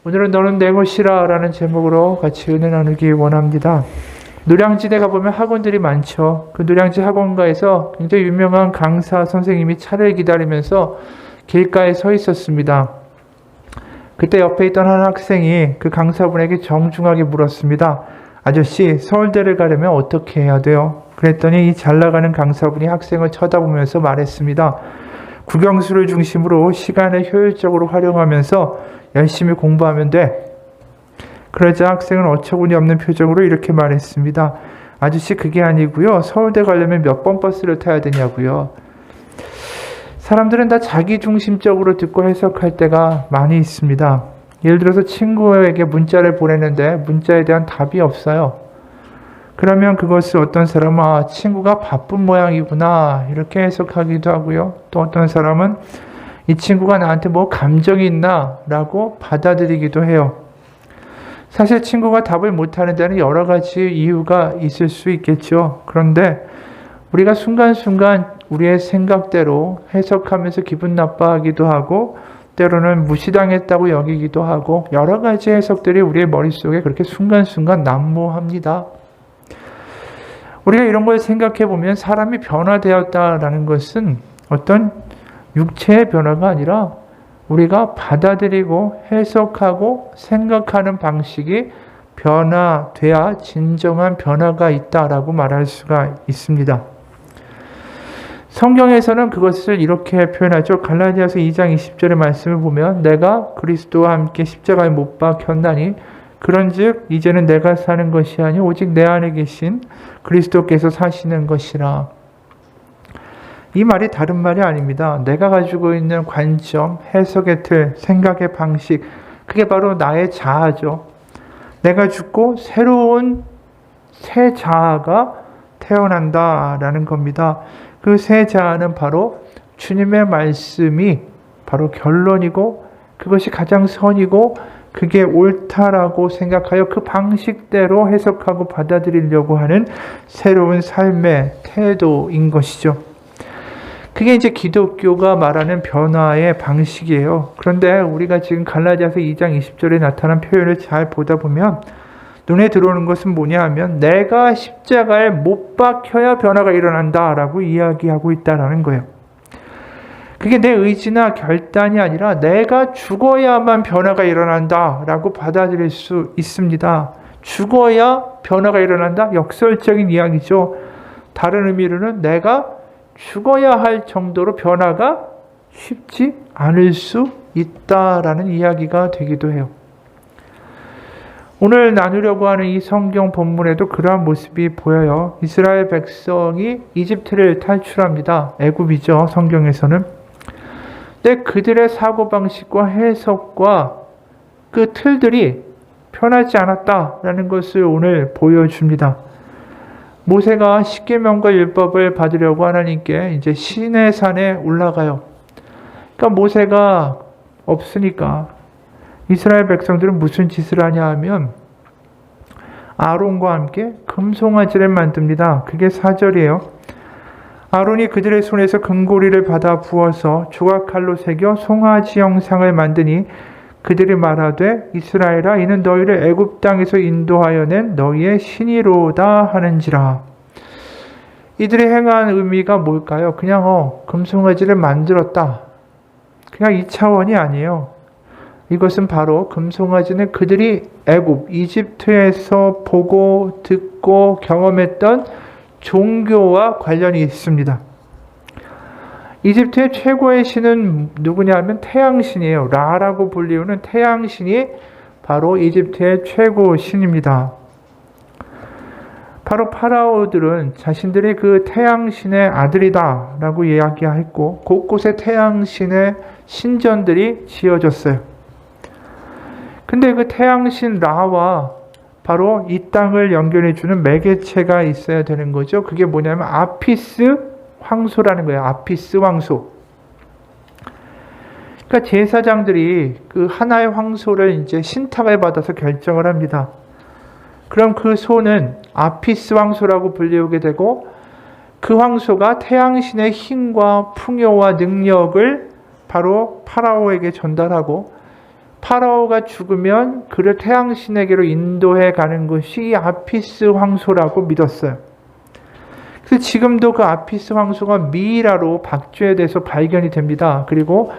오늘은 너는 내 것이라 라는 제목으로 같이 은혜 나누기 원합니다. 노량진에 가보면 학원들이 많죠. 그 노량진 학원가에서 굉장히 유명한 강사 선생님이 차를 기다리면서 길가에 서 있었습니다. 그때 옆에 있던 한 학생이 그 강사분에게 정중하게 물었습니다. 아저씨, 서울대를 가려면 어떻게 해야 돼요? 그랬더니 이 잘나가는 강사분이 학생을 쳐다보면서 말했습니다. 국영수를 중심으로 시간을 효율적으로 활용하면서 열심히 공부하면 돼. 그러자 학생은 어처구니 없는 표정으로 이렇게 말했습니다. 아저씨, 그게 아니고요. 서울대 가려면 몇 번 버스를 타야 되냐고요. 사람들은 다 자기중심적으로 듣고 해석할 때가 많이 있습니다. 예를 들어서 친구에게 문자를 보내는데 문자에 대한 답이 없어요. 그러면 그것을 어떤 사람은 친구가 바쁜 모양이구나 이렇게 해석하기도 하고요. 또 어떤 사람은 이 친구가 나한테 뭐 감정이 있나 라고 받아들이기도 해요. 사실 친구가 답을 못하는 데는 여러 가지 이유가 있을 수 있겠죠. 그런데 우리가 순간순간 우리의 생각대로 해석하면서 기분 나빠하기도 하고 때로는 무시당했다고 여기기도 하고 여러 가지 해석들이 우리의 머릿속에 그렇게 순간순간 난무합니다. 우리가 이런 걸 생각해 보면 사람이 변화되었다라는 것은 어떤 육체의 변화가 아니라 우리가 받아들이고 해석하고 생각하는 방식이 변화돼야 진정한 변화가 있다라고 말할 수가 있습니다. 성경에서는 그것을 이렇게 표현하죠. 갈라디아서 2장 20절의 말씀을 보면 내가 그리스도와 함께 십자가에 못 박혔나니 그런즉 이제는 내가 사는 것이 아니 오직 내 안에 계신 그리스도께서 사시는 것이라. 이 말이 다른 말이 아닙니다. 내가 가지고 있는 관점, 해석의 틀, 생각의 방식, 그게 바로 나의 자아죠. 내가 죽고 새로운 새 자아가 태어난다라는 겁니다. 그 새 자아는 바로 주님의 말씀이 바로 결론이고 그것이 가장 선이고 그게 옳다라고 생각하여 그 방식대로 해석하고 받아들이려고 하는 새로운 삶의 태도인 것이죠. 그게 이제 기독교가 말하는 변화의 방식이에요. 그런데 우리가 지금 갈라디아서 2장 20절에 나타난 표현을 잘 보다 보면 눈에 들어오는 것은 뭐냐 하면 내가 십자가에 못 박혀야 변화가 일어난다라고 이야기하고 있다라는 거예요. 그게 내 의지나 결단이 아니라 내가 죽어야만 변화가 일어난다라고 받아들일 수 있습니다. 죽어야 변화가 일어난다? 역설적인 이야기죠. 다른 의미로는 내가 죽어야 할 정도로 변화가 쉽지 않을 수 있다라는 이야기가 되기도 해요. 오늘 나누려고 하는 이 성경 본문에도 그러한 모습이 보여요. 이스라엘 백성이 이집트를 탈출합니다. 애굽이죠, 성경에서는. 근데 그들의 사고방식과 해석과 그 틀들이 편하지 않았다라는 것을 오늘 보여줍니다. 모세가 십계명과 율법을 받으려고 하나님께 이제 시내 산에 올라가요. 그러니까 모세가 없으니까 이스라엘 백성들은 무슨 짓을 하냐 하면 아론과 함께 금송아지를 만듭니다. 그게 4절이에요. 아론이 그들의 손에서 금고리를 받아 부어서 조각칼로 새겨 송아지 형상을 만드니 그들이 말하되 이스라엘아 이는 너희를 애굽 땅에서 인도하여 낸 너희의 신이로다 하는지라. 이들이 행한 의미가 뭘까요? 그냥 금송아지를 만들었다. 그냥 이 차원이 아니에요. 이것은 바로 금송아지는 그들이 애굽, 이집트에서 보고 듣고 경험했던 종교와 관련이 있습니다. 이집트의 최고의 신은 누구냐 하면 태양신이에요. 라라고 불리우는 태양신이 바로 이집트의 최고 신입니다. 바로 파라오들은 자신들이 그 태양신의 아들이다 라고 이야기했고 곳곳에 태양신의 신전들이 지어졌어요. 근데 그 태양신 라와 바로 이 땅을 연결해주는 매개체가 있어야 되는 거죠. 그게 뭐냐면 아피스 황소라는 거예요. 아피스 황소. 그러니까 제사장들이 그 하나의 황소를 이제 신탁을 받아서 결정을 합니다. 그럼 그 소는 아피스 황소라고 불리우게 되고 그 황소가 태양신의 힘과 풍요와 능력을 바로 파라오에게 전달하고 파라오가 죽으면 그를 태양신에게로 인도해 가는 것이 이 아피스 황소라고 믿었어요. 그래서 지금도 그 아피스 황소가 미이라로 박쥐에대해서 발견이 됩니다. 그리고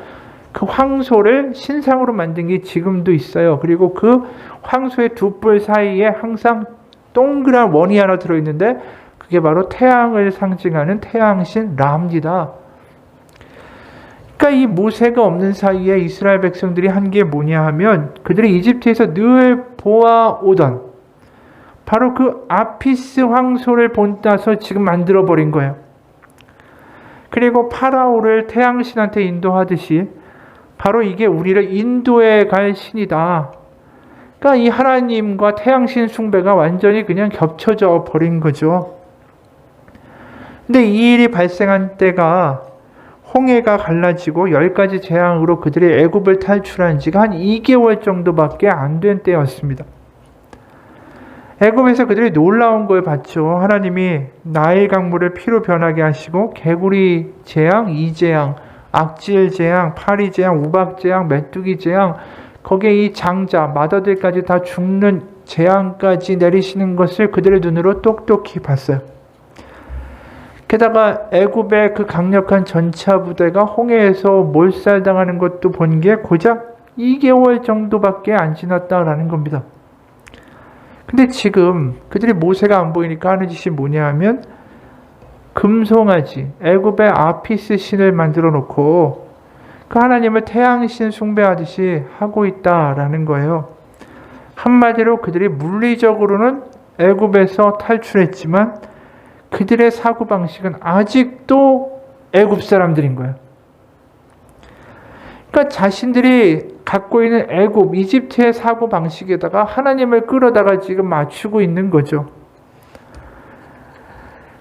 그 황소를 신상으로 만든 게 지금도 있어요. 그리고 그 황소의 두 뿔 사이에 항상 동그란 원이 하나 들어있는데 그게 바로 태양을 상징하는 태양신 라입니다. 그러니까 이 모세가 없는 사이에 이스라엘 백성들이 한 게 뭐냐 하면 그들이 이집트에서 늘 보아오던 바로 그 아피스 황소를 본따서 지금 만들어버린 거예요. 그리고 파라오를 태양신한테 인도하듯이 바로 이게 우리를 인도해 갈 신이다. 그러니까 이 하나님과 태양신 숭배가 완전히 그냥 겹쳐져 버린 거죠. 근데 이 일이 발생한 때가 홍해가 갈라지고 10가지 재앙으로 그들이 애굽을 탈출한 지가 한 2개월 정도밖에 안 된 때였습니다. 애굽에서 그들이 놀라운 걸 봤죠. 하나님이 나일 강물을 피로 변하게 하시고 개구리 재앙, 이재앙, 악질 재앙, 파리 재앙, 우박 재앙, 메뚜기 재앙, 거기에 이 장자, 마더들까지 다 죽는 재앙까지 내리시는 것을 그들의 눈으로 똑똑히 봤어요. 게다가 애굽의 그 강력한 전차 부대가 홍해에서 몰살당하는 것도 본 게 고작 2개월 정도밖에 안 지났다라는 겁니다. 근데 지금 그들이 모세가 안 보이니까 하는 짓이 뭐냐 하면 금송아지, 애굽의 아피스 신을 만들어 놓고 그 하나님을 태양신 숭배하듯이 하고 있다라는 거예요. 한마디로 그들이 물리적으로는 애굽에서 탈출했지만 그들의 사고방식은 아직도 애굽 사람들인 거예요. 그러니까 자신들이 갖고 있는 애굽, 이집트의 사고방식에다가 하나님을 끌어다가 지금 맞추고 있는 거죠.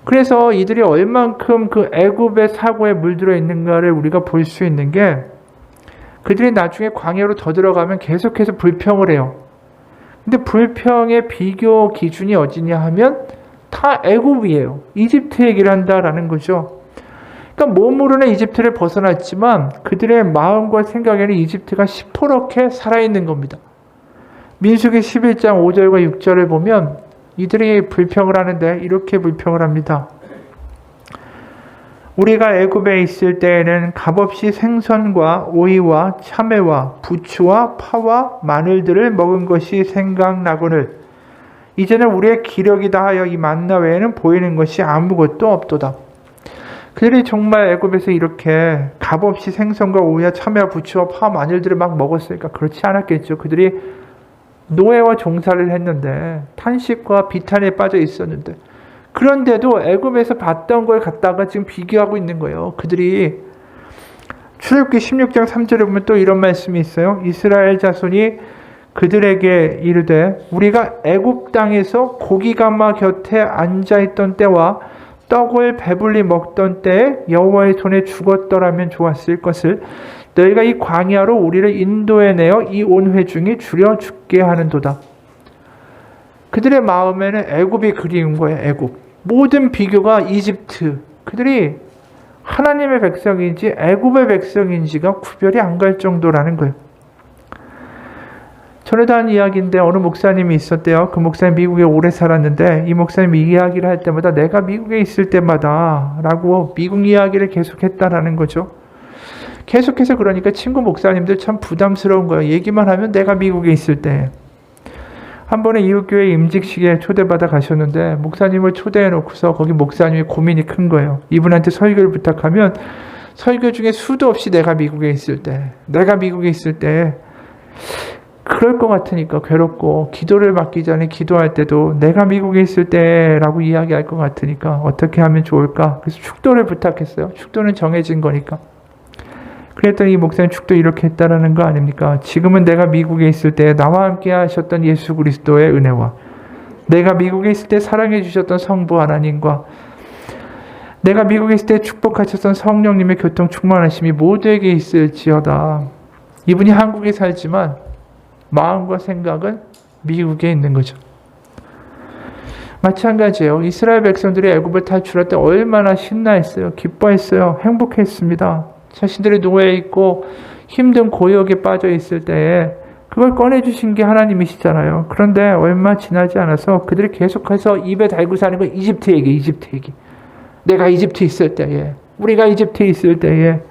그래서 이들이 얼만큼 그 애굽의 사고에 물들어 있는가를 우리가 볼 수 있는 게 그들이 나중에 광야로 더 들어가면 계속해서 불평을 해요. 근데 불평의 비교 기준이 어디냐 하면 다 애굽이에요. 이집트 얘기를 한다라는 거죠. 그러니까 몸으로는 이집트를 벗어났지만 그들의 마음과 생각에는 이집트가 시퍼렇게 살아있는 겁니다. 민수기 11장 5절과 6절을 보면 이들이 불평을 하는데 이렇게 불평을 합니다. 우리가 애굽에 있을 때에는 값없이 생선과 오이와 참외와 부추와 파와 마늘들을 먹은 것이 생각나거늘 이제는 우리의 기력이다 하여 이 만나 외에는 보이는 것이 아무것도 없도다. 그들이 정말 애굽에서 이렇게 값없이 생선과 오이와 참외와 부추와 파와 마늘들을 막 먹었으니까 그렇지 않았겠죠. 그들이 노예와 종살이를 했는데 탄식과 비탄에 빠져 있었는데 그런데도 애굽에서 봤던 걸 갖다가 지금 비교하고 있는 거예요. 그들이 출애굽기 16장 3절에 보면 또 이런 말씀이 있어요. 이스라엘 자손이 그들에게 이르되 우리가 애굽 땅에서 고기가마 곁에 앉아있던 때와 떡을 배불리 먹던 때에 여호와의 손에 죽었더라면 좋았을 것을 너희가 이 광야로 우리를 인도해내어 이 온 회중이 줄여 죽게 하는도다. 그들의 마음에는 애굽이 그리운 거예요. 애굽. 모든 비교가 이집트. 그들이 하나님의 백성인지 애굽의 백성인지가 구별이 안 갈 정도라는 거예요. 전에도 한 이야기인데 어느 목사님이 있었대요. 그 목사님 미국에 오래 살았는데 이 목사님이 이야기를 할 때마다 내가 미국에 있을 때마다 라고 미국 이야기를 계속했다라는 거죠. 계속해서 그러니까 친구 목사님들 참 부담스러운 거예요. 얘기만 하면 내가 미국에 있을 때. 한 번에 이웃교회 임직식에 초대받아 가셨는데 목사님을 초대해 놓고서 거기 목사님이 고민이 큰 거예요. 이분한테 설교를 부탁하면 설교 중에 수도 없이 내가 미국에 있을 때, 내가 미국에 있을 때 그럴 것 같으니까 괴롭고 기도를 받기 전에 기도할 때도 내가 미국에 있을 때라고 이야기할 것 같으니까 어떻게 하면 좋을까? 그래서 축도를 부탁했어요. 축도는 정해진 거니까. 그랬더니 이 목사님 축도 이렇게 했다라는 거 아닙니까? 지금은 내가 미국에 있을 때 나와 함께 하셨던 예수 그리스도의 은혜와 내가 미국에 있을 때 사랑해 주셨던 성부 하나님과 내가 미국에 있을 때 축복하셨던 성령님의 교통 충만하심이 모두에게 있을지어다. 이분이 한국에 살지만 마음과 생각은 미국에 있는 거죠. 마찬가지예요. 이스라엘 백성들이 애굽을 탈출할 때 얼마나 신나했어요. 기뻐했어요. 행복했습니다. 자신들이 노예에 있고 힘든 고역에 빠져 있을 때에 그걸 꺼내주신 게 하나님이시잖아요. 그런데 얼마 지나지 않아서 그들이 계속해서 입에 달고 사는 건 이집트 얘기. 내가 이집트에 있을 때에, 우리가 이집트에 있을 때에,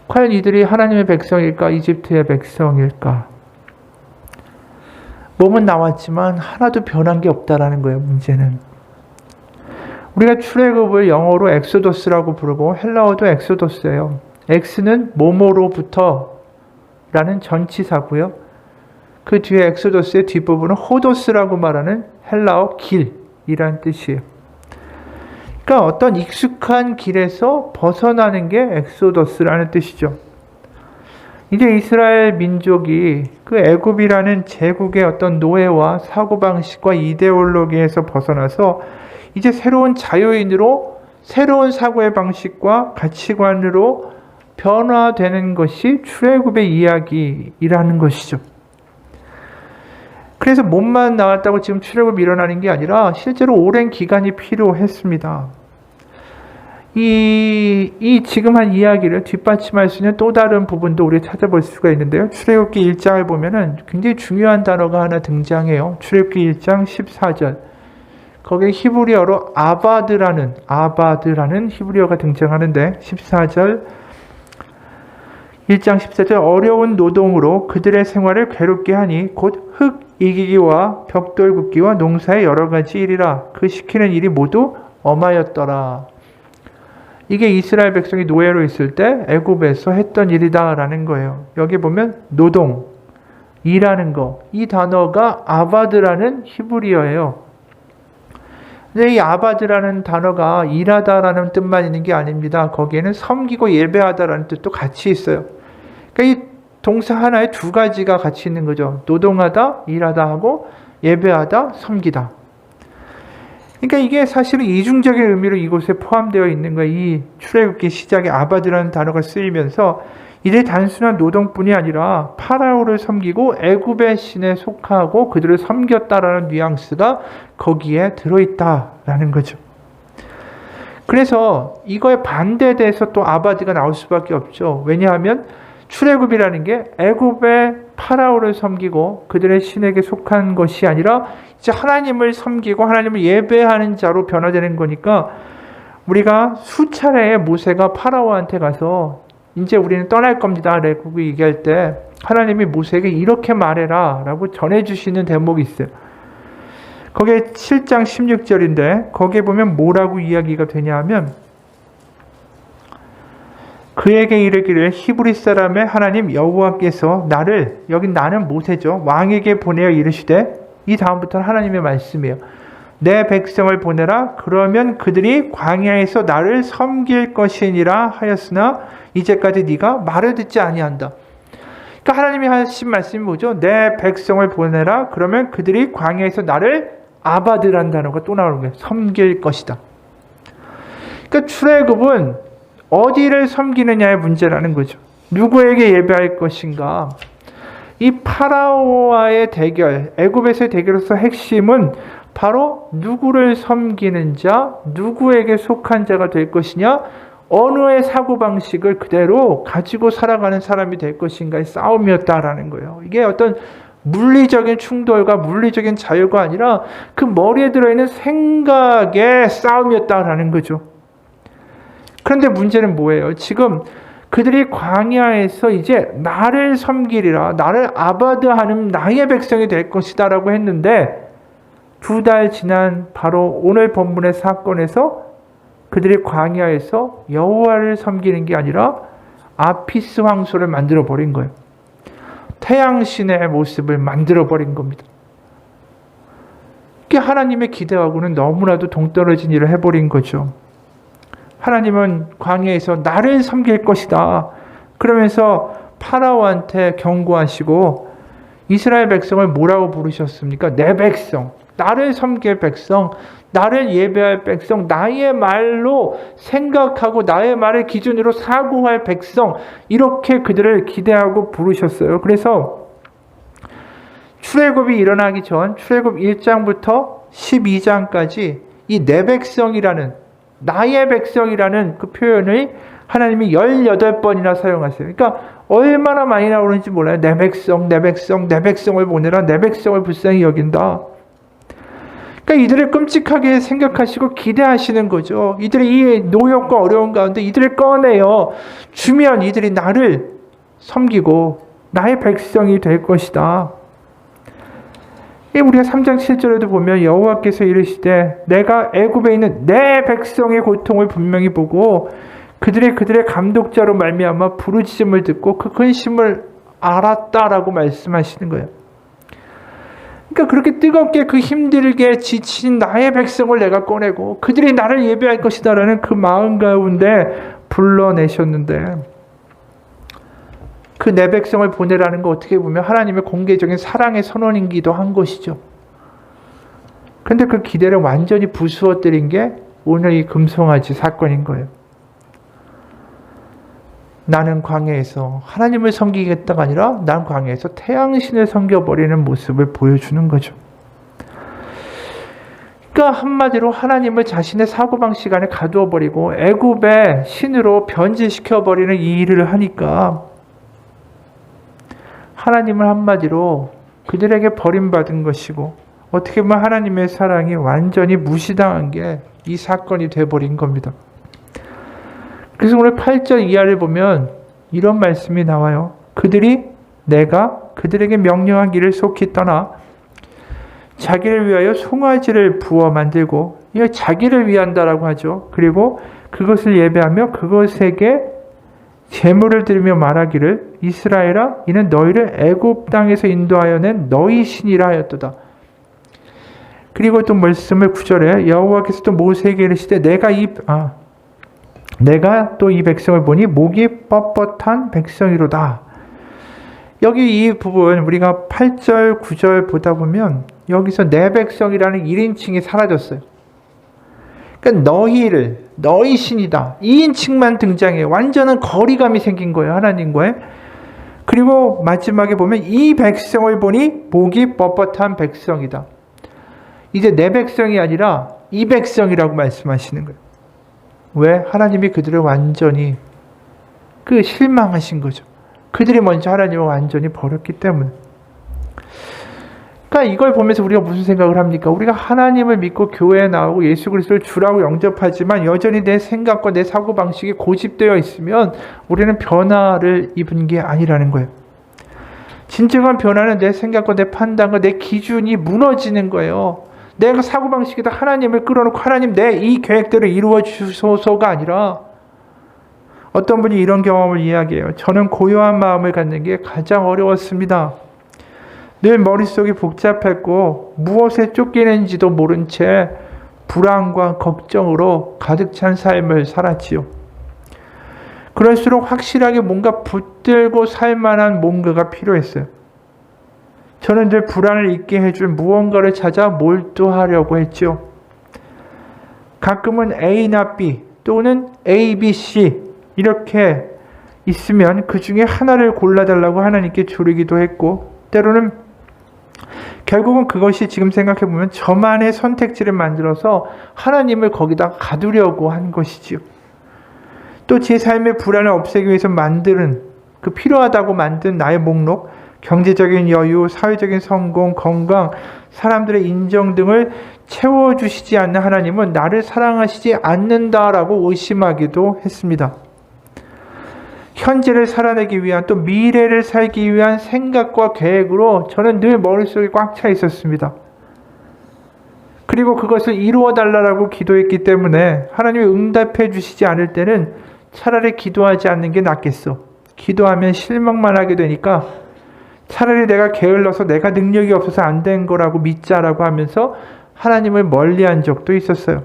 과연 이들이 하나님의 백성일까, 이집트의 백성일까? 몸은 나왔지만 하나도 변한 게 없다라는 거예요, 문제는. 우리가 출애굽을 영어로 엑소더스라고 부르고 헬라어도 엑소더스예요. 엑스는 뭐뭐로부터 라는 전치사고요. 그 뒤에 엑소더스의 뒷부분은 호도스라고 말하는 헬라어 길이란 뜻이에요. 그러니까 어떤 익숙한 길에서 벗어나는 게 엑소더스라는 뜻이죠. 이제 이스라엘 민족이 그 애굽이라는 제국의 어떤 노예와 사고방식과 이데올로기에서 벗어나서 이제 새로운 자유인으로 새로운 사고의 방식과 가치관으로 변화되는 것이 출애굽의 이야기라는 것이죠. 그래서 몸만 나왔다고 지금 출애굽이 일어나는 게 아니라 실제로 오랜 기간이 필요했습니다. 이 지금 한 이야기를 뒷받침할 수 있는 또 다른 부분도 우리 찾아볼 수가 있는데요. 출애굽기 1장을 보면은 굉장히 중요한 단어가 하나 등장해요. 출애굽기 1장 14절. 거기에 히브리어로 아바드라는 히브리어가 등장하는데 14절 1장 14절 어려운 노동으로 그들의 생활을 괴롭게 하니 곧 흙 이기기와 벽돌 굽기와 농사의 여러 가지 일이라 그 시키는 일이 모두 엄하였더라. 이게 이스라엘 백성이 노예로 있을 때 애굽에서 했던 일이다라는 거예요. 여기 보면 노동, 일하는 거, 이 단어가 아바드라는 히브리어예요. 근데 이 아바드라는 단어가 일하다라는 뜻만 있는 게 아닙니다. 거기에는 섬기고 예배하다라는 뜻도 같이 있어요. 그러니까 이 동사 하나에 두 가지가 같이 있는 거죠. 노동하다, 일하다 하고 예배하다, 섬기다. 그러니까 이게 사실은 이중적인 의미로 이곳에 포함되어 있는 거예요. 이 출애굽기 시작에 아바드라는 단어가 쓰이면서 이들이 단순한 노동뿐이 아니라 파라오를 섬기고 애굽의 신에 속하고 그들을 섬겼다라는 뉘앙스가 거기에 들어있다라는 거죠. 그래서 이거에 반대돼서 또 아바드가 나올 수밖에 없죠. 왜냐하면 출애굽이라는 게 애굽의 파라오를 섬기고 그들의 신에게 속한 것이 아니라 이제 하나님을 섬기고 하나님을 예배하는 자로 변화되는 거니까 우리가 수차례 모세가 파라오한테 가서 이제 우리는 떠날 겁니다 라고 얘기할 때 하나님이 모세에게 이렇게 말해라 라고 전해주시는 대목이 있어요. 거기에 7장 16절인데 거기에 보면 뭐라고 이야기가 되냐 하면 그에게 이르기를 히브리 사람의 하나님 여호와께서 나를, 여긴 나는 모세죠, 왕에게 보내어 이르시되, 이 다음부터는 하나님의 말씀이에요. 내 백성을 보내라. 그러면 그들이 광야에서 나를 섬길 것이니라 하였으나 이제까지 네가 말을 듣지 아니한다. 그러니까 하나님이 하신 말씀이 뭐죠? 내 백성을 보내라. 그러면 그들이 광야에서 나를 아바드라는 단어가 또 나오는 거예요. 섬길 것이다. 그러니까 출애굽은 어디를 섬기느냐의 문제라는 거죠. 누구에게 예배할 것인가? 이 파라오와의 대결, 애굽에서의 대결로서 핵심은 바로 누구를 섬기는 자, 누구에게 속한 자가 될 것이냐, 어느의 사고방식을 그대로 가지고 살아가는 사람이 될 것인가의 싸움이었다라는 거예요. 이게 어떤 물리적인 충돌과 물리적인 자유가 아니라 그 머리에 들어있는 생각의 싸움이었다라는 거죠. 그런데 문제는 뭐예요? 지금 그들이 광야에서 이제 나를 섬기리라, 나를 아바드하는 나의 백성이 될 것이다 라고 했는데 2달 지난 바로 오늘 본문의 사건에서 그들이 광야에서 여호와를 섬기는 게 아니라 아피스 황소를 만들어 버린 거예요. 태양신의 모습을 만들어 버린 겁니다. 이게 하나님의 기대하고는 너무나도 동떨어진 일을 해버린 거죠. 하나님은 광야에서 나를 섬길 것이다 그러면서 파라오한테 경고하시고 이스라엘 백성을 뭐라고 부르셨습니까? 내 백성, 나를 섬길 백성, 나를 예배할 백성, 나의 말로 생각하고 나의 말을 기준으로 사고할 백성, 이렇게 그들을 기대하고 부르셨어요. 그래서 출애굽이 일어나기 전 출애굽 1장부터 12장까지 이 내 백성이라는, 나의 백성이라는 그 표현을 하나님이 18번이나 사용하세요. 그러니까 얼마나 많이 나오는지 몰라요. 내 백성, 내 백성, 내 백성을 보내라. 내 백성을 불쌍히 여긴다. 그러니까 이들을 끔찍하게 생각하시고 기대하시는 거죠. 이들이 이 노역과 어려운 가운데 이들을 꺼내어 주면 이들이 나를 섬기고 나의 백성이 될 것이다. 우리가 3장 7절에도 보면 여호와께서 이르시되 내가 애굽에 있는 내 백성의 고통을 분명히 보고 그들의 감독자로 말미암아 부르짖음을 듣고 그 근심을 알았다라고 말씀하시는 거예요. 그러니까 그렇게 뜨겁게 그 힘들게 지친 나의 백성을 내가 꺼내고 그들이 나를 예배할 것이다라는 그 마음 가운데 불러내셨는데 그 내 백성을 보내라는 거 어떻게 보면 하나님의 공개적인 사랑의 선언이기도 한 것이죠. 그런데 그 기대를 완전히 부수어뜨린 게 오늘 이 금송아지 사건인 거예요. 나는 광야에서 하나님을 섬기겠다가 아니라 난 광야에서 태양신을 섬겨버리는 모습을 보여주는 거죠. 그러니까 한마디로 하나님을 자신의 사고방식 안에 가두어버리고 애굽의 신으로 변질시켜버리는 이 일을 하니까 하나님을 한마디로 그들에게 버림받은 것이고 어떻게 보면 하나님의 사랑이 완전히 무시당한 게 이 사건이 돼버린 겁니다. 그래서 오늘 8절 이하를 보면 이런 말씀이 나와요. 그들이 내가 그들에게 명령한 길을 속히 떠나 자기를 위하여 송아지를 부어 만들고, 이거 자기를 위한다라고 하죠. 그리고 그것을 예배하며 그것에게 제물을 드리며 말하기를 이스라엘아 이는 너희를 애굽 땅에서 인도하여 낸 너희 신이라 하였도다. 그리고 또 말씀을 9절에 여호와께서 또 모세에게 이르시되 내가 또 이 백성을 보니 목이 뻣뻣한 백성이로다. 여기 이 부분 우리가 8절 9절 보다 보면 여기서 내 백성이라는 1인칭이 사라졌어요. 그러니까 너희 신이다 2인칭만 등장해요. 완전한 거리감이 생긴 거예요, 하나님과의. 그리고 마지막에 보면 이 백성을 보니 목이 뻣뻣한 백성이다. 이제 내 백성이 아니라 이 백성이라고 말씀하시는 거예요. 왜? 하나님이 그들을 완전히 실망하신 거죠. 그들이 먼저 하나님을 완전히 버렸기 때문에. 그러니까 이걸 보면서 우리가 무슨 생각을 합니까? 우리가 하나님을 믿고 교회에 나오고 예수 그리스도를 주라고 영접하지만 여전히 내 생각과 내 사고방식이 고집되어 있으면 우리는 변화를 입은 게 아니라는 거예요. 진정한 변화는 내 생각과 내 판단과 내 기준이 무너지는 거예요. 내가 사고방식에다 하나님을 끌어놓고 하나님 내 이 계획대로 이루어 주소서가 아니라 어떤 분이 이런 경험을 이야기해요. 저는 고요한 마음을 갖는 게 가장 어려웠습니다. 늘 머릿속이 복잡했고 무엇에 쫓기는지도 모른 채 불안과 걱정으로 가득 찬 삶을 살았지요. 그럴수록 확실하게 뭔가 붙들고 살 만한 뭔가가 필요했어요. 저는 늘 불안을 잊게 해줄 무언가를 찾아 몰두하려고 했죠. 가끔은 A나 B 또는 A, B, C 이렇게 있으면 그 중에 하나를 골라달라고 하나님께 조르기도 했고 때로는 결국은 그것이 지금 생각해보면 저만의 선택지를 만들어서 하나님을 거기다 가두려고 한 것이지요. 또 제 삶의 불안을 없애기 위해서 필요하다고 만든 나의 목록, 경제적인 여유, 사회적인 성공, 건강, 사람들의 인정 등을 채워주시지 않는 하나님은 나를 사랑하시지 않는다라고 의심하기도 했습니다. 현재를 살아내기 위한 또 미래를 살기 위한 생각과 계획으로 저는 늘 머릿속에 꽉 차 있었습니다. 그리고 그것을 이루어 달라고 기도했기 때문에 하나님이 응답해 주시지 않을 때는 차라리 기도하지 않는 게 낫겠어. 기도하면 실망만 하게 되니까 차라리 내가 게을러서 내가 능력이 없어서 안 된 거라고 믿자라고 하면서 하나님을 멀리한 적도 있었어요.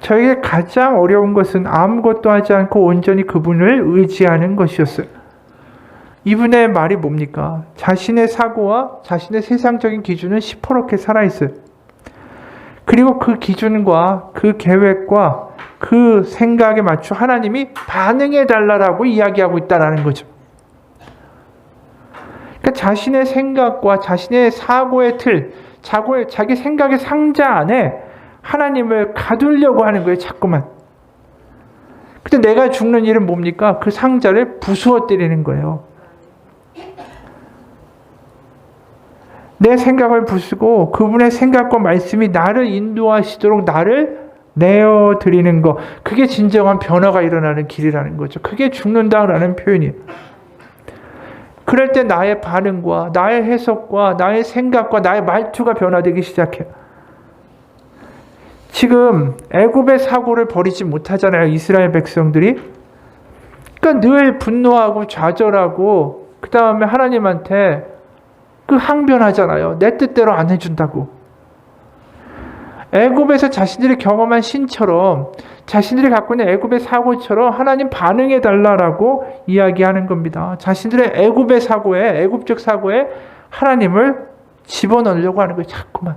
저에게 가장 어려운 것은 아무것도 하지 않고 온전히 그분을 의지하는 것이었어요. 이분의 말이 뭡니까? 자신의 사고와 자신의 세상적인 기준은 시퍼렇게 살아있어요. 그리고 그 기준과 그 계획과 그 생각에 맞춰 하나님이 반응해달라고 이야기하고 있다는 거죠. 그러니까 자신의 생각과 자신의 사고의 틀, 자기 생각의 상자 안에 하나님을 가두려고 하는 거예요, 자꾸만. 근데 내가 죽는 일은 뭡니까? 그 상자를 부수어 때리는 거예요. 내 생각을 부수고 그분의 생각과 말씀이 나를 인도하시도록 나를 내어드리는 것. 그게 진정한 변화가 일어나는 길이라는 거죠. 그게 죽는다라는 표현이에요. 그럴 때 나의 반응과 나의 해석과 나의 생각과 나의 말투가 변화되기 시작해요. 지금 애굽의 사고를 버리지 못하잖아요. 이스라엘 백성들이. 그러니까 늘 분노하고 좌절하고 그 다음에 하나님한테 그 항변하잖아요. 내 뜻대로 안 해준다고. 애굽에서 자신들이 경험한 신처럼 자신들이 갖고 있는 애굽의 사고처럼 하나님 반응해달라고 이야기하는 겁니다. 자신들의 애굽의 사고에 애굽적 사고에 하나님을 집어넣으려고 하는 거예요. 자꾸만.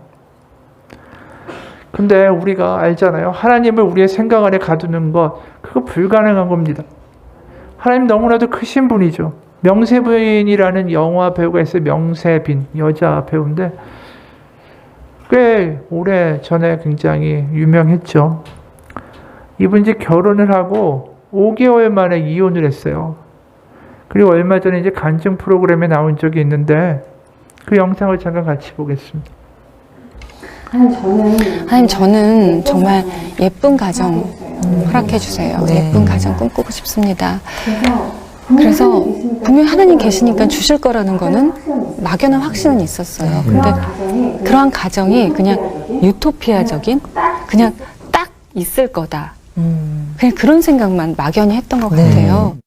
근데 우리가 알잖아요. 하나님을 우리의 생각 안에 가두는 것 그거 불가능한 겁니다. 하나님 너무나도 크신 분이죠. 명세빈이라는 영화 배우가 있어요. 명세빈 여자 배우인데 꽤 오래 전에 굉장히 유명했죠. 이분이 이제 결혼을 하고 5개월 만에 이혼을 했어요. 그리고 얼마 전에 이제 간증 프로그램에 나온 적이 있는데 그 영상을 잠깐 같이 보겠습니다. 하나님, 저는 정말 예쁜 가정 허락해 주세요. 네. 예쁜 가정 꿈꾸고 싶습니다. 그래서 분명히 하나님 계시니까 주실 거라는 거는 막연한 확신은 있었어요. 근데 그러한 가정이 그냥 유토피아적인 그냥 딱 있을 거다. 그냥 그런 생각만 막연히 했던 것 같아요.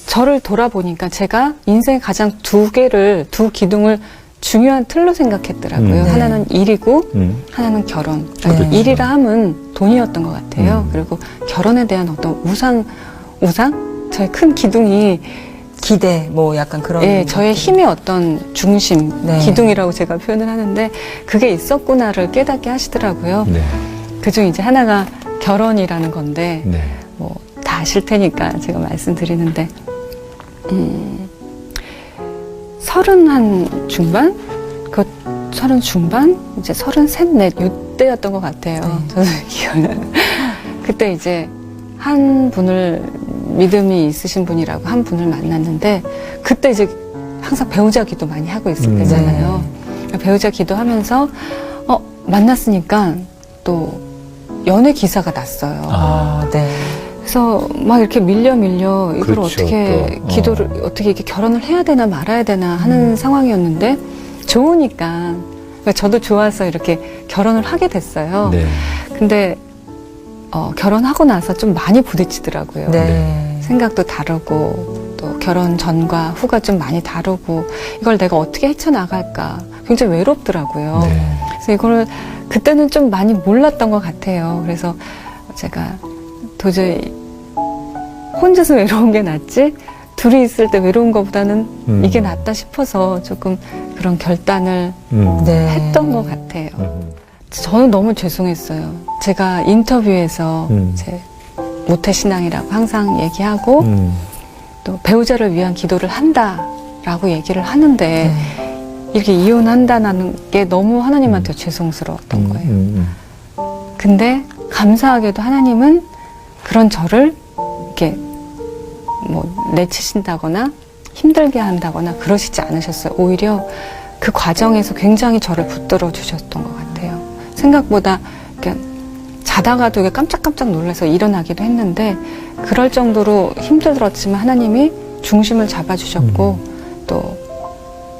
저를 돌아보니까 제가 인생의 가장 두 기둥을 중요한 틀로 생각했더라고요. 하나는 일이고 하나는 결혼. 그러니까 일이라 함은 돈이었던 것 같아요. 그리고 결혼에 대한 어떤 우상? 저의 큰 기둥이 기대, 뭐 약간 그런. 예, 저의 힘의 어떤 중심, 네. 기둥이라고 제가 표현을 하는데 그게 있었구나를 깨닫게 하시더라고요. 네. 그중 이제 하나가 결혼이라는 건데 네. 뭐 다 아실 테니까 제가 말씀드리는데 30한 중반? 그 30 중반? 이제 33, 넷 이때였던 것 같아요. 저도 기억나요. 그때 이제 한 분을 믿음이 있으신 분이라고 한 분을 만났는데 그때 이제 항상 배우자 기도 많이 하고 있을 때잖아요. 배우자 기도하면서 만났으니까 또 연애 기사가 났어요. 아, 네. 그래서 막 이렇게 밀려 이걸 그렇죠, 어떻게 또. 기도를 어떻게 이렇게 결혼을 해야 되나 말아야 되나 하는 상황이었는데 좋으니까 그러니까 저도 좋아서 이렇게 결혼을 하게 됐어요. 네. 근데 결혼하고 나서 좀 많이 부딪히더라고요. 네. 생각도 다르고 또 결혼 전과 후가 좀 많이 다르고 이걸 내가 어떻게 헤쳐나갈까 굉장히 외롭더라고요. 네. 그래서 이거를 그때는 좀 많이 몰랐던 것 같아요. 그래서 제가 도저히 혼자서 외로운 게 낫지 둘이 있을 때 외로운 것보다는 이게 낫다 싶어서 조금 그런 결단을 네. 했던 것 같아요. 저는 너무 죄송했어요. 제가 인터뷰에서 이제 모태신앙이라고 항상 얘기하고 또 배우자를 위한 기도를 한다라고 얘기를 하는데 네. 이렇게 이혼한다는 게 너무 하나님한테 죄송스러웠던 거예요. 근데 감사하게도 하나님은 그런 저를 이렇게 뭐 내치신다거나 힘들게 한다거나 그러시지 않으셨어요. 오히려 그 과정에서 굉장히 저를 붙들어 주셨던 것 같아요. 생각보다 이렇게 자다가도 깜짝깜짝 놀라서 일어나기도 했는데 그럴 정도로 힘들었지만 하나님이 중심을 잡아주셨고 또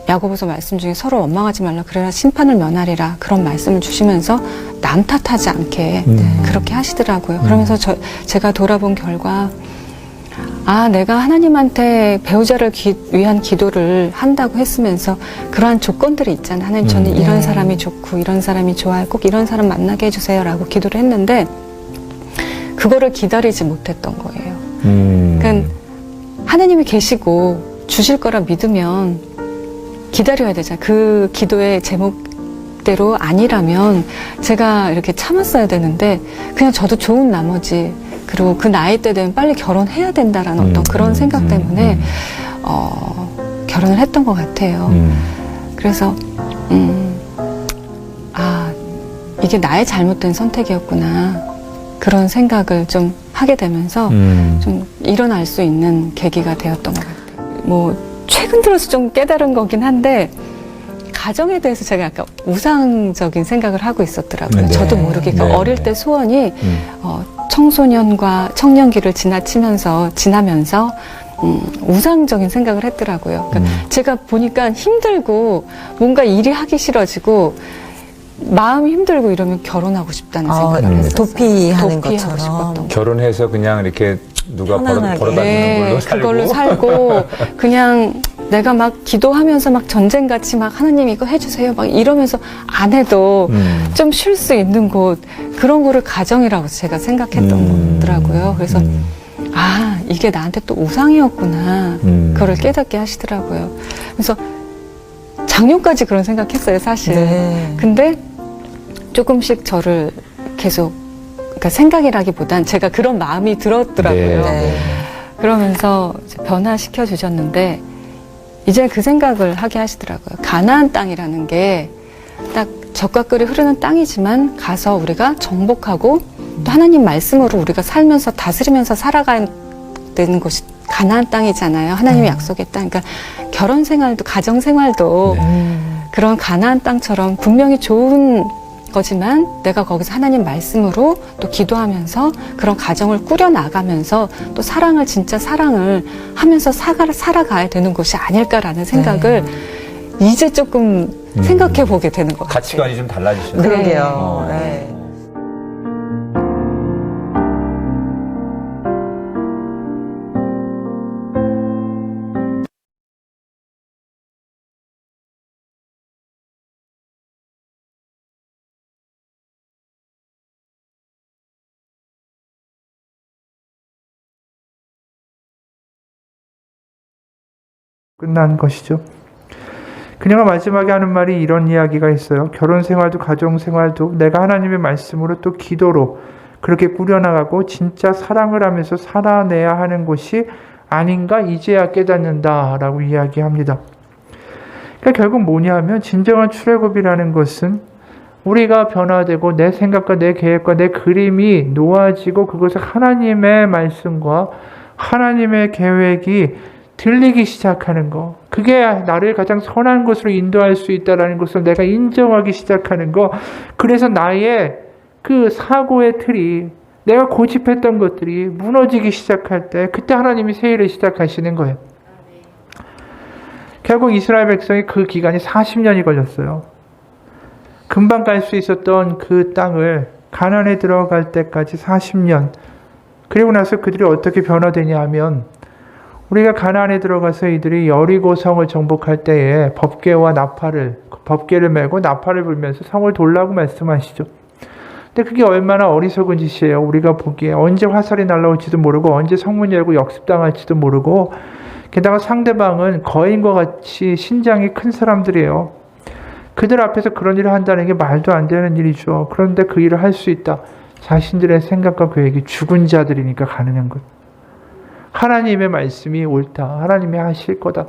야고보서 말씀 중에 서로 원망하지 말라 그래야 심판을 면하리라 그런 말씀을 주시면서 남 탓하지 않게 그렇게 하시더라고요. 그러면서 제가 돌아본 결과 내가 하나님한테 배우자를 위한 기도를 한다고 했으면서 그러한 조건들이 있잖아요. 하나님 저는 이런 사람이 좋고 이런 사람이 좋아요. 꼭 이런 사람 만나게 해주세요 라고 기도를 했는데 그거를 기다리지 못했던 거예요. 그러니까 하나님이 계시고 주실 거라 믿으면 기다려야 되잖아요. 그 기도의 제목대로 아니라면 제가 이렇게 참았어야 되는데 그냥 저도 좋은 나머지 그리고 그 나이 때 되면 빨리 결혼해야 된다라는 어떤 그런 생각 때문에 결혼을 했던 것 같아요. 그래서 이게 나의 잘못된 선택이었구나. 그런 생각을 좀 하게 되면서 좀 일어날 수 있는 계기가 되었던 것 같아요. 뭐 최근 들어서 좀 깨달은 거긴 한데 가정에 대해서 제가 약간 우상적인 생각을 하고 있었더라고요. 네. 저도 모르게 네. 어릴 때 소원이 청소년과 청년기를 지나면서 우상적인 생각을 했더라고요. 그러니까 제가 보니까 힘들고 뭔가 일이 하기 싫어지고 마음이 힘들고 이러면 결혼하고 싶다는 생각을 했어요. 도피하는 도피하고 것처럼. 싶었던 거. 결혼해서 그냥 이렇게 누가 편안하게. 벌어다 주는 걸로 살고. 그걸로 살고 그냥 내가 막 기도하면서 막 전쟁같이 막 하나님 이거 해주세요 막 이러면서 안 해도 좀 쉴 수 있는 곳 그런 거를 가정이라고 제가 생각했던 거더라고요. 그래서 아 이게 나한테 또 우상이었구나 그거를 깨닫게 하시더라고요. 그래서 작년까지 그런 생각했어요 사실. 네. 근데 조금씩 저를 계속 그러니까 생각이라기보단 제가 그런 마음이 들었더라고요. 네. 그러면서 이제 변화시켜 주셨는데 이제 그 생각을 하게 하시더라고요. 가나안 땅이라는 게 딱 젖과 꿀이 흐르는 땅이지만 가서 우리가 정복하고 또 하나님 말씀으로 우리가 살면서 다스리면서 살아가야 되는 곳이 가나안 땅이잖아요. 하나님의 약속의 땅. 그러니까 결혼 생활도 가정 생활도 그런 가나안 땅처럼 분명히 좋은 거지만 내가 거기서 하나님 말씀으로 또 기도하면서 그런 가정을 꾸려나가면서 또 사랑을 진짜 사랑을 하면서 살아가야 되는 곳이 아닐까라는 생각을 이제 조금 생각해 보게 되는 것 같아요. 가치관이 좀 달라지셨네요. 그러게요. 네. 끝난 것이죠. 그녀가 마지막에 하는 말이 이런 이야기가 있어요. 결혼 생활도 가정 생활도 내가 하나님의 말씀으로 또 기도로 그렇게 꾸려나가고 진짜 사랑을 하면서 살아내야 하는 것이 아닌가 이제야 깨닫는다라고 이야기합니다. 그러니까 결국 뭐냐 하면 진정한 출애굽이라는 것은 우리가 변화되고 내 생각과 내 계획과 내 그림이 놓아지고 그것을 하나님의 말씀과 하나님의 계획이 들리기 시작하는 거. 그게 나를 가장 선한 곳으로 인도할 수 있다는 것을 내가 인정하기 시작하는 거. 그래서 나의 그 사고의 틀이 내가 고집했던 것들이 무너지기 시작할 때 그때 하나님이 새 일을 시작하시는 거예요. 결국 이스라엘 백성이 그 기간이 40년이 걸렸어요. 금방 갈 수 있었던 그 땅을 가나안에 들어갈 때까지 40년. 그리고 나서 그들이 어떻게 변화되냐 하면 우리가 가나안에 들어가서 이들이 여리고 성을 정복할 때에 법궤를 메고 나팔을 불면서 성을 돌라고 말씀하시죠. 근데 그게 얼마나 어리석은 짓이에요. 우리가 보기에 언제 화살이 날라올지도 모르고 언제 성문 열고 역습당할지도 모르고 게다가 상대방은 거인과 같이 신장이 큰 사람들이에요. 그들 앞에서 그런 일을 한다는 게 말도 안 되는 일이죠. 그런데 그 일을 할 수 있다. 자신들의 생각과 계획이 죽은 자들이니까 가능한 것. 하나님의 말씀이 옳다. 하나님이 하실 거다.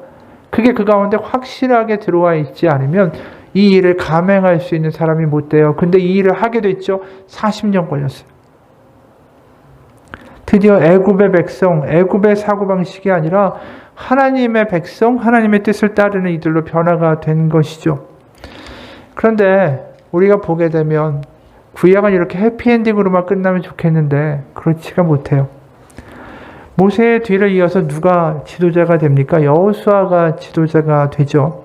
그게 그 가운데 확실하게 들어와 있지 않으면 이 일을 감행할 수 있는 사람이 못 돼요. 근데 이 일을 하게 됐죠. 40년 걸렸어요. 드디어 애굽의 백성, 애굽의 사고방식이 아니라 하나님의 백성, 하나님의 뜻을 따르는 이들로 변화가 된 것이죠. 그런데 우리가 보게 되면 구약은 이렇게 해피엔딩으로만 끝나면 좋겠는데 그렇지가 못해요. 모세의 뒤를 이어서 누가 지도자가 됩니까? 여호수아가 지도자가 되죠.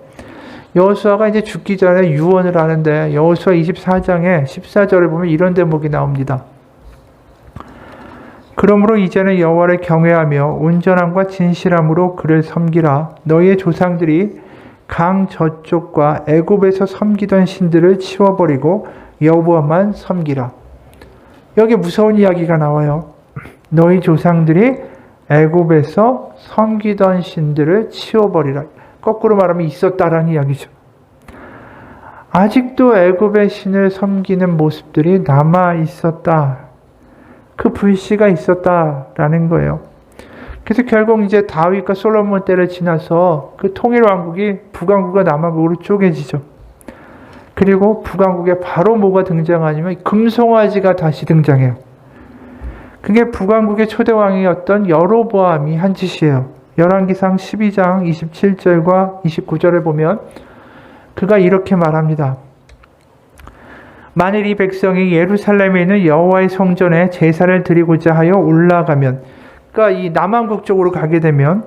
여호수아가 이제 죽기 전에 유언을 하는데 여호수아 24장에 14절을 보면 이런 대목이 나옵니다. 그러므로 이제는 여호와를 경외하며 온전함과 진실함으로 그를 섬기라. 너희의 조상들이 강 저쪽과 애굽에서 섬기던 신들을 치워버리고 여호와만 섬기라. 여기 무서운 이야기가 나와요. 너희 조상들이 애굽에서 섬기던 신들을 치워버리라. 거꾸로 말하면 있었다라는 이야기죠. 아직도 애굽의 신을 섬기는 모습들이 남아 있었다. 그 불씨가 있었다라는 거예요. 그래서 결국 이제 다윗과 솔로몬 때를 지나서 그 통일 왕국이 북왕국과 남왕국으로 쪼개지죠. 그리고 북왕국에 바로 뭐가 등장하냐면 금송아지가 다시 등장해요. 그게 북왕국의 초대왕이었던 여로보암이 한 짓이에요. 열왕기상 12장 27절과 29절을 보면 그가 이렇게 말합니다. 만일 이 백성이 예루살렘에 있는 여호와의 성전에 제사를 드리고자 하여 올라가면, 그러니까 이 남왕국 쪽으로 가게 되면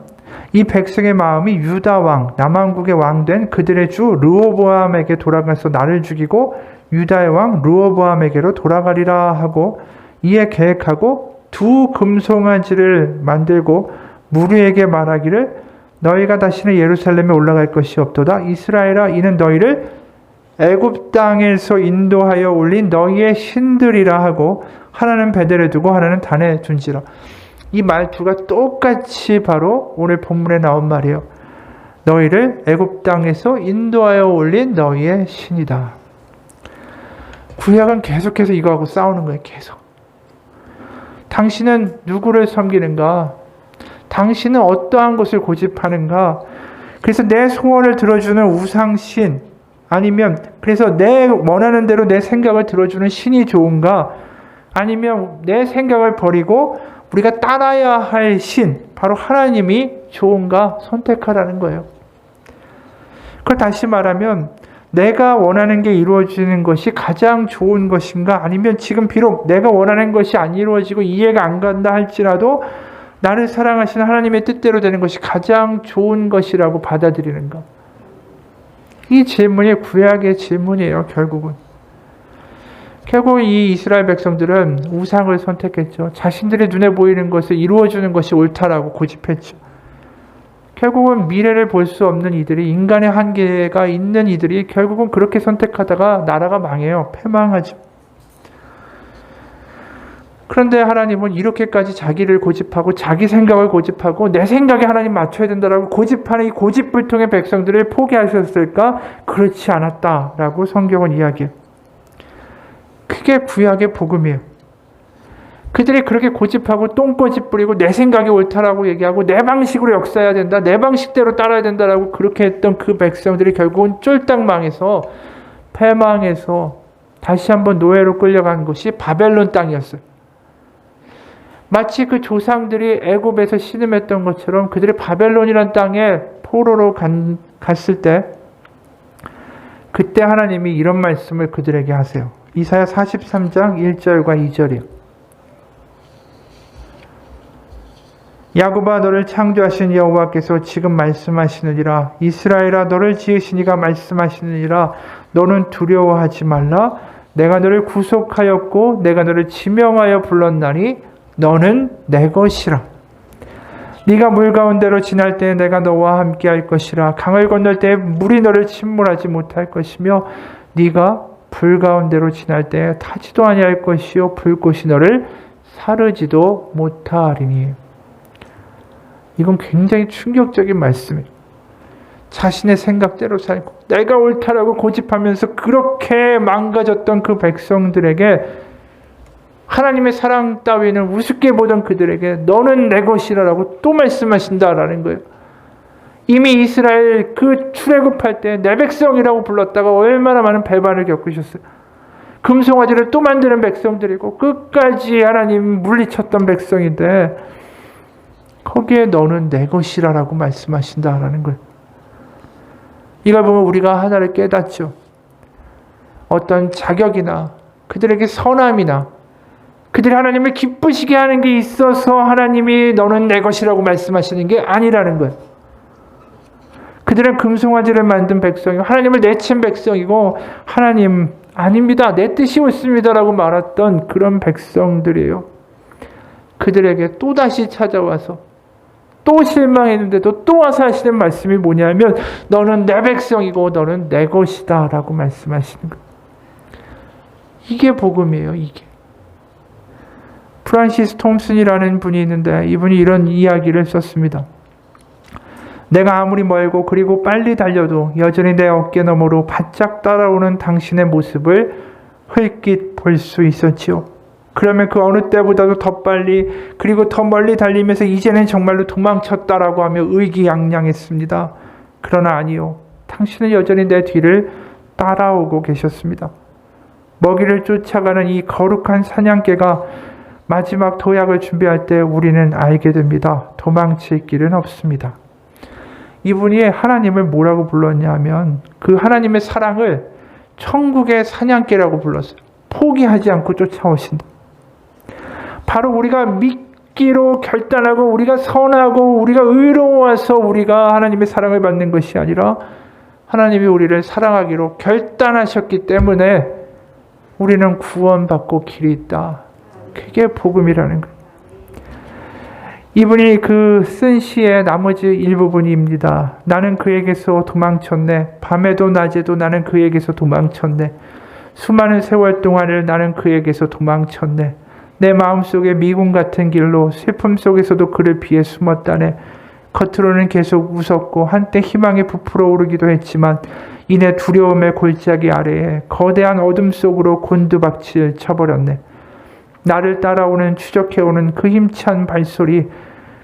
이 백성의 마음이 유다 왕, 남왕국의 왕 된 그들의 주 르호보암에게 돌아가서 나를 죽이고 유다의 왕 르호보암에게로 돌아가리라 하고, 이에 계획하고 두 금송아지를 만들고 무리에게 말하기를 너희가 다시는 예루살렘에 올라갈 것이 없도다. 이스라엘아, 이는 너희를 애굽 땅에서 인도하여 올린 너희의 신들이라 하고, 하나는 베델에 두고 하나는 단에 둔지라. 이 말투가 똑같이 바로 오늘 본문에 나온 말이에요. 너희를 애굽 땅에서 인도하여 올린 너희의 신이다. 구약은 계속해서 이거하고 싸우는 거예요. 계속. 당신은 누구를 섬기는가? 당신은 어떠한 것을 고집하는가? 그래서 내 소원을 들어주는 우상신, 아니면 그래서 내 원하는 대로 내 생각을 들어주는 신이 좋은가? 아니면 내 생각을 버리고 우리가 따라야 할 신, 바로 하나님이 좋은가? 선택하라는 거예요. 그걸 다시 말하면 내가 원하는 게 이루어지는 것이 가장 좋은 것인가? 아니면 지금 비록 내가 원하는 것이 안 이루어지고 이해가 안 간다 할지라도 나를 사랑하시는 하나님의 뜻대로 되는 것이 가장 좋은 것이라고 받아들이는가? 이 질문이 구약의 질문이에요. 결국 이 이스라엘 백성들은 우상을 선택했죠. 자신들의 눈에 보이는 것을 이루어주는 것이 옳다라고 고집했죠. 결국은 미래를 볼 수 없는 이들이, 인간의 한계가 있는 이들이 결국은 그렇게 선택하다가 나라가 망해요. 패망하죠. 그런데 하나님은 이렇게까지 자기를 고집하고 자기 생각을 고집하고 내 생각에 하나님 맞춰야 된다라고 고집하는 이 고집불통의 백성들을 포기하셨을까? 그렇지 않았다라고 성경은 이야기해요. 그게 구약의 복음이에요. 그들이 그렇게 고집하고 똥꼬집 부리고 내 생각이 옳다라고 얘기하고 내 방식으로 역사해야 된다, 내 방식대로 따라야 된다라고 그렇게 했던 그 백성들이 결국은 쫄딱 망해서 패망해서 다시 한번 노예로 끌려간 곳이 바벨론 땅이었어요. 마치 그 조상들이 애굽에서 신음했던 것처럼 그들이 바벨론이라는 땅에 포로로 갔을 때, 그때 하나님이 이런 말씀을 그들에게 하세요. 이사야 43장 1절과 2절이요. 야곱아, 너를 창조하신 여호와께서 지금 말씀하시느니라. 이스라엘아, 너를 지으신 이가 말씀하시느니라. 너는 두려워하지 말라. 내가 너를 구속하였고 내가 너를 지명하여 불렀나니 너는 내 것이라. 네가 물 가운데로 지날 때 내가 너와 함께 할 것이라. 강을 건널 때 물이 너를 침몰하지 못할 것이며 네가 불 가운데로 지날 때 타지도 아니할 것이요 불꽃이 너를 사르지도 못하리니. 이건 굉장히 충격적인 말씀이에요. 자신의 생각대로 살고 내가 옳다라고 고집하면서 그렇게 망가졌던 그 백성들에게 하나님의 사랑 따위는 우습게 보던 그들에게 너는 내 것이라고 또 말씀하신다라는 거예요. 이미 이스라엘 그 출애굽할 때 내 백성이라고 불렀다가 얼마나 많은 배반을 겪으셨어요. 금송아지를 또 만드는 백성들이고 끝까지 하나님 물리쳤던 백성인데 거기에 너는 내 것이라고 말씀하신다라는 거예요. 이걸 보면 우리가 하나를 깨닫죠. 어떤 자격이나 그들에게 선함이나 그들이 하나님을 기쁘시게 하는 게 있어서 하나님이 너는 내 것이라고 말씀하시는 게 아니라는 거예요. 그들은 금송아지를 만든 백성이고 하나님을 내친 백성이고 하나님 아닙니다, 내 뜻이 옳습니다라고 말했던 그런 백성들이에요. 그들에게 또다시 찾아와서 또 실망했는데도 또 와서 하시는 말씀이 뭐냐면 너는 내 백성이고 너는 내 것이다 라고 말씀하시는 거예요. 이게 복음이에요. 이게. 프란시스 톰슨이라는 분이 있는데 이분이 이런 이야기를 썼습니다. 내가 아무리 멀고 그리고 빨리 달려도 여전히 내 어깨 너머로 바짝 따라오는 당신의 모습을 흘낏 볼 수 있었지요. 그러면 그 어느 때보다도 더 빨리 그리고 더 멀리 달리면서 이제는 정말로 도망쳤다라고 하며 의기양양했습니다. 그러나 아니요. 당신은 여전히 내 뒤를 따라오고 계셨습니다. 먹이를 쫓아가는 이 거룩한 사냥개가 마지막 도약을 준비할 때 우리는 알게 됩니다. 도망칠 길은 없습니다. 이분이 하나님을 뭐라고 불렀냐 하면 그 하나님의 사랑을 천국의 사냥개라고 불렀어요. 포기하지 않고 쫓아오신다. 바로 우리가 믿기로 결단하고 우리가 선하고 우리가 의로워서 우리가 하나님의 사랑을 받는 것이 아니라 하나님이 우리를 사랑하기로 결단하셨기 때문에 우리는 구원받고 길이 있다. 그게 복음이라는 거예요. 이분이 그 쓴 시의 나머지 일부분입니다. 나는 그에게서 도망쳤네. 밤에도 낮에도 나는 그에게서 도망쳤네. 수많은 세월 동안을 나는 그에게서 도망쳤네. 내 마음속에 미군 같은 길로 슬픔 속에서도 그를 피해 숨었다네. 겉으로는 계속 웃었고 한때 희망이 부풀어 오르기도 했지만 이내 두려움의 골짜기 아래에 거대한 어둠 속으로 곤두박질 쳐버렸네. 나를 따라오는 추적해오는 그 힘찬 발소리,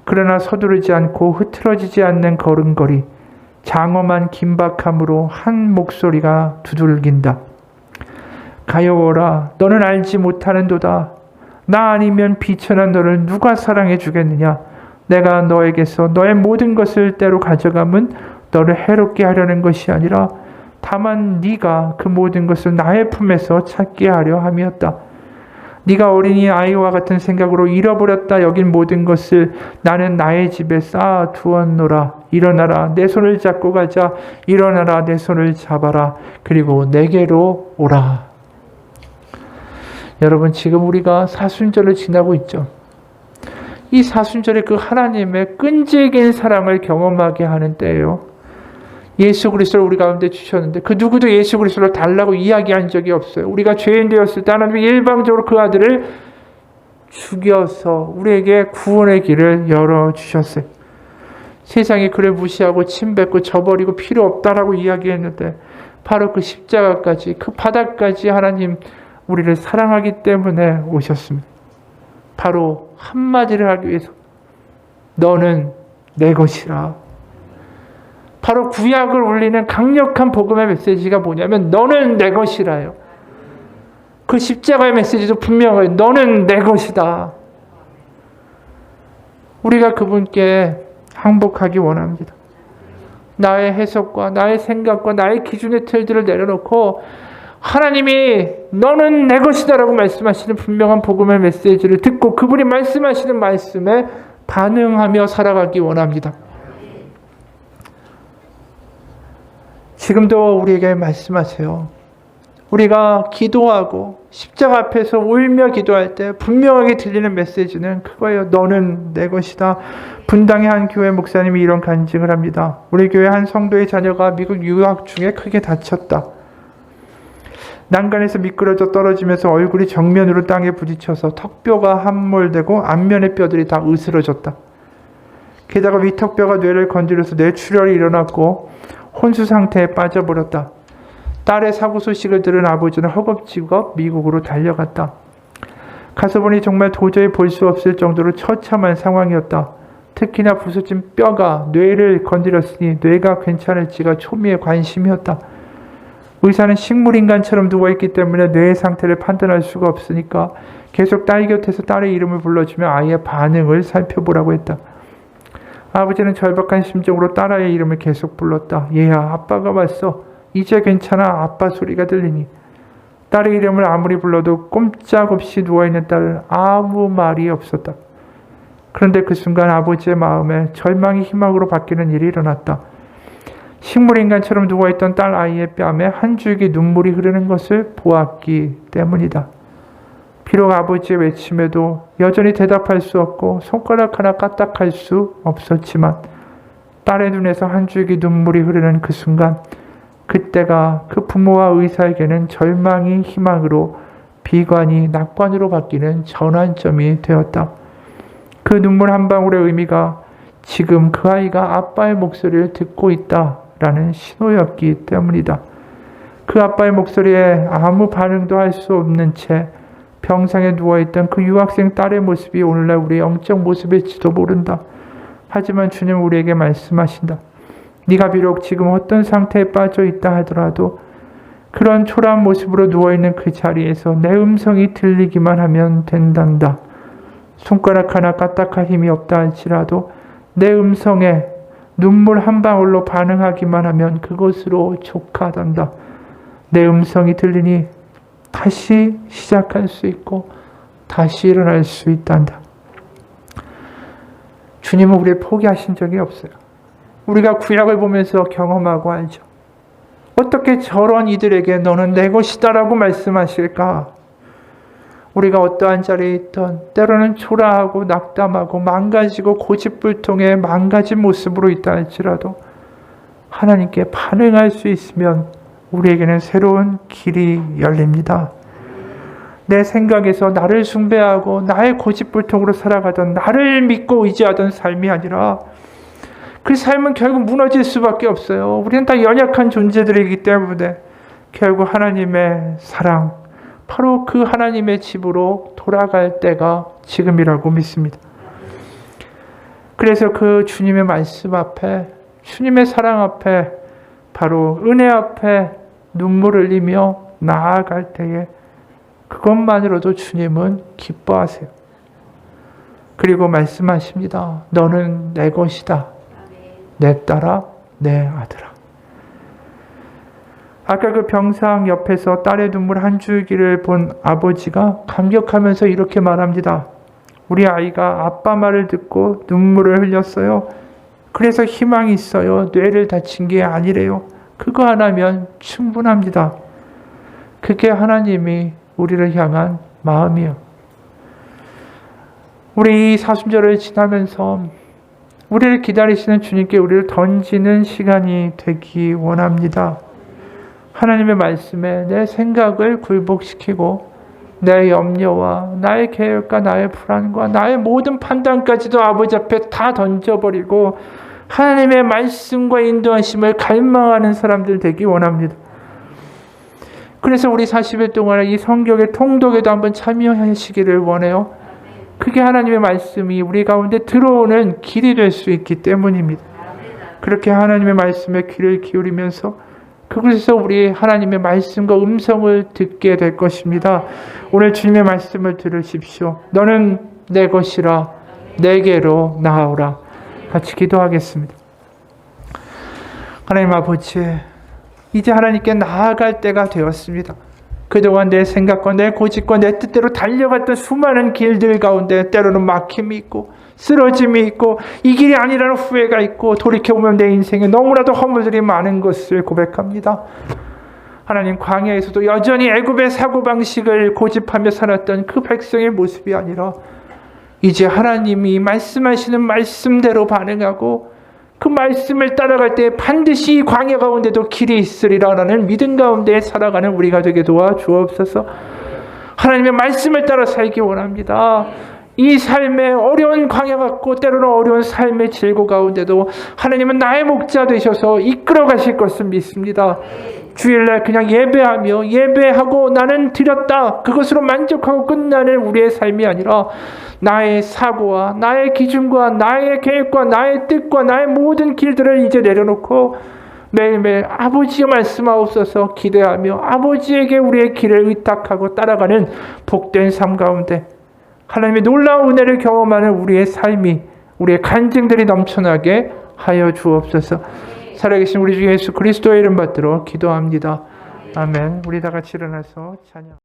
그러나 서두르지 않고 흐트러지지 않는 걸음걸이, 장엄한 긴박함으로 한 목소리가 두들긴다. 가여워라, 너는 알지 못하는도다. 나 아니면 비천한 너를 누가 사랑해 주겠느냐. 내가 너에게서 너의 모든 것을 때로 가져감은 너를 해롭게 하려는 것이 아니라 다만 네가 그 모든 것을 나의 품에서 찾게 하려 함이었다. 네가 어린이 아이와 같은 생각으로 잃어버렸다 여긴 모든 것을 나는 나의 집에 쌓아 두었노라. 일어나라, 내 손을 잡고 가자. 일어나라, 내 손을 잡아라. 그리고 내게로 오라. 여러분, 지금 우리가 사순절을 지나고 있죠. 이 사순절에 그 하나님의 끈질긴 사랑을 경험하게 하는 때예요. 예수 그리스도를 우리 가운데 주셨는데 그 누구도 예수 그리스도를 달라고 이야기한 적이 없어요. 우리가 죄인 되었을 때 하나님이 일방적으로 그 아들을 죽여서 우리에게 구원의 길을 열어주셨어요. 세상이 그를 무시하고 침뱉고 저버리고 필요 없다라고 이야기했는데 바로 그 십자가까지, 그 바닥까지 하나님 우리를 사랑하기 때문에 오셨습니다. 바로 한마디를 하기 위해서 너는 내 것이라. 바로 구약을 울리는 강력한 복음의 메시지가 뭐냐면 너는 내 것이라요. 그 십자가의 메시지도 분명해요. 너는 내 것이다. 우리가 그분께 항복하기 원합니다. 나의 해석과 나의 생각과 나의 기준의 틀들을 내려놓고 하나님이 너는 내 것이다 라고 말씀하시는 분명한 복음의 메시지를 듣고 그분이 말씀하시는 말씀에 반응하며 살아가기 원합니다. 지금도 우리에게 말씀하세요. 우리가 기도하고 십자가 앞에서 울며 기도할 때 분명하게 들리는 메시지는 그거예요. 너는 내 것이다. 분당의 한 교회 목사님이 이런 간증을 합니다. 우리 교회 한 성도의 자녀가 미국 유학 중에 크게 다쳤다. 난간에서 미끄러져 떨어지면서 얼굴이 정면으로 땅에 부딪혀서 턱뼈가 함몰되고 앞면의 뼈들이 다 으스러졌다. 게다가 위턱뼈가 뇌를 건드려서 뇌출혈이 일어났고 혼수 상태에 빠져버렸다. 딸의 사고 소식을 들은 아버지는 허겁지겁 미국으로 달려갔다. 가서 보니 정말 도저히 볼 수 없을 정도로 처참한 상황이었다. 특히나 부서진 뼈가 뇌를 건드렸으니 뇌가 괜찮을지가 초미의 관심이었다. 의사는 식물인간처럼 누워있기 때문에 뇌의 상태를 판단할 수가 없으니까 계속 딸 곁에서 딸의 이름을 불러주며 아이의 반응을 살펴보라고 했다. 아버지는 절박한 심정으로 딸아이의 이름을 계속 불렀다. 얘야, 아빠가 왔어. 이제 괜찮아. 아빠 소리가 들리니. 딸의 이름을 아무리 불러도 꼼짝없이 누워있는 딸은 아무 말이 없었다. 그런데 그 순간 아버지의 마음에 절망이 희망으로 바뀌는 일이 일어났다. 식물인간처럼 누워있던 딸 아이의 뺨에 한 줄기 눈물이 흐르는 것을 보았기 때문이다. 비록 아버지의 외침에도 여전히 대답할 수 없고 손가락 하나 까딱할 수 없었지만 딸의 눈에서 한 줄기 눈물이 흐르는 그 순간, 그때가 그 부모와 의사에게는 절망이 희망으로, 비관이 낙관으로 바뀌는 전환점이 되었다. 그 눈물 한 방울의 의미가 지금 그 아이가 아빠의 목소리를 듣고 있다라는 신호였기 때문이다. 그 아빠의 목소리에 아무 반응도 할 수 없는 채 병상에 누워있던 그 유학생 딸의 모습이 오늘날 우리의 영적 모습일지도 모른다. 하지만 주님 우리에게 말씀하신다. 네가 비록 지금 어떤 상태에 빠져 있다 하더라도 그런 초라한 모습으로 누워있는 그 자리에서 내 음성이 들리기만 하면 된단다. 손가락 하나 까딱할 힘이 없다 할지라도 내 음성에 눈물 한 방울로 반응하기만 하면 그것으로 족하단다. 내 음성이 들리니 다시 시작할 수 있고 다시 일어날 수 있단다. 주님은 우리를 포기하신 적이 없어요. 우리가 구약을 보면서 경험하고 알죠. 어떻게 저런 이들에게 너는 내 것이다라고 말씀하실까? 우리가 어떠한 자리에 있던 때로는 초라하고 낙담하고 망가지고 고집불통의 망가진 모습으로 있다 할지라도 하나님께 반응할 수 있으면 우리에게는 새로운 길이 열립니다. 내 생각에서 나를 숭배하고 나의 고집불통으로 살아가던 나를 믿고 의지하던 삶이 아니라 그 삶은 결국 무너질 수밖에 없어요. 우리는 다 연약한 존재들이기 때문에 결국 하나님의 사랑, 바로 그 하나님의 집으로 돌아갈 때가 지금이라고 믿습니다. 그래서 그 주님의 말씀 앞에, 주님의 사랑 앞에, 바로 은혜 앞에 눈물을 흘리며 나아갈 때에 그것만으로도 주님은 기뻐하세요. 그리고 말씀하십니다. 너는 내 것이다. 내 딸아, 내 아들아. 아까 그 병상 옆에서 딸의 눈물 한 줄기를 본 아버지가 감격하면서 이렇게 말합니다. 우리 아이가 아빠 말을 듣고 눈물을 흘렸어요. 그래서 희망이 있어요. 뇌를 다친 게 아니래요. 그거 하나면 충분합니다. 그게 하나님이 우리를 향한 마음이요. 우리 이 사순절을 지나면서 우리를 기다리시는 주님께 우리를 던지는 시간이 되기 원합니다. 하나님의 말씀에 내 생각을 굴복시키고 내 염려와 나의 계획과 나의 불안과 나의 모든 판단까지도 아버지 앞에 다 던져버리고 하나님의 말씀과 인도하심을 갈망하는 사람들 되기 원합니다. 그래서 우리 40일 동안에 이 성경의 통독에도 한번 참여하시기를 원해요. 그게 하나님의 말씀이 우리 가운데 들어오는 길이 될 수 있기 때문입니다. 그렇게 하나님의 말씀에 귀를 기울이면서 그곳에서 우리 하나님의 말씀과 음성을 듣게 될 것입니다. 오늘 주님의 말씀을 들으십시오. 너는 내 것이라 내게로 나아오라. 같이 기도하겠습니다. 하나님 아버지, 이제 하나님께 나아갈 때가 되었습니다. 그동안 내 생각과 내 고집과 내 뜻대로 달려갔던 수많은 길들 가운데 때로는 막힘이 있고 쓰러짐이 있고 이 길이 아니라는 후회가 있고 돌이켜보면 내 인생에 너무나도 허물들이 많은 것을 고백합니다. 하나님, 광야에서도 여전히 애굽의 사고방식을 고집하며 살았던 그 백성의 모습이 아니라 이제 하나님이 말씀하시는 말씀대로 반응하고 그 말씀을 따라갈 때 반드시 광야 가운데도 길이 있으리라라는 믿음 가운데 살아가는 우리가 되게 도와주옵소서. 하나님의 말씀을 따라 살기 원합니다. 이 삶의 어려운 광야 같고 때로는 어려운 삶의 질고 가운데도 하나님은 나의 목자 되셔서 이끌어 가실 것을 믿습니다. 주일날 그냥 예배하며 예배하고 나는 드렸다, 그것으로 만족하고 끝나는 우리의 삶이 아니라 나의 사고와 나의 기준과 나의 계획과 나의 뜻과 나의 모든 길들을 이제 내려놓고 매일매일 아버지의 말씀하옵소서 기대하며 아버지에게 우리의 길을 의탁하고 따라가는 복된 삶 가운데 하나님의 놀라운 은혜를 경험하는 우리의 삶이, 우리의 간증들이 넘쳐나게 하여 주옵소서. 살아계신 우리 주 예수 그리스도의 이름 받들어 기도합니다. 아멘. 우리 다 같이 일어나서 찬양.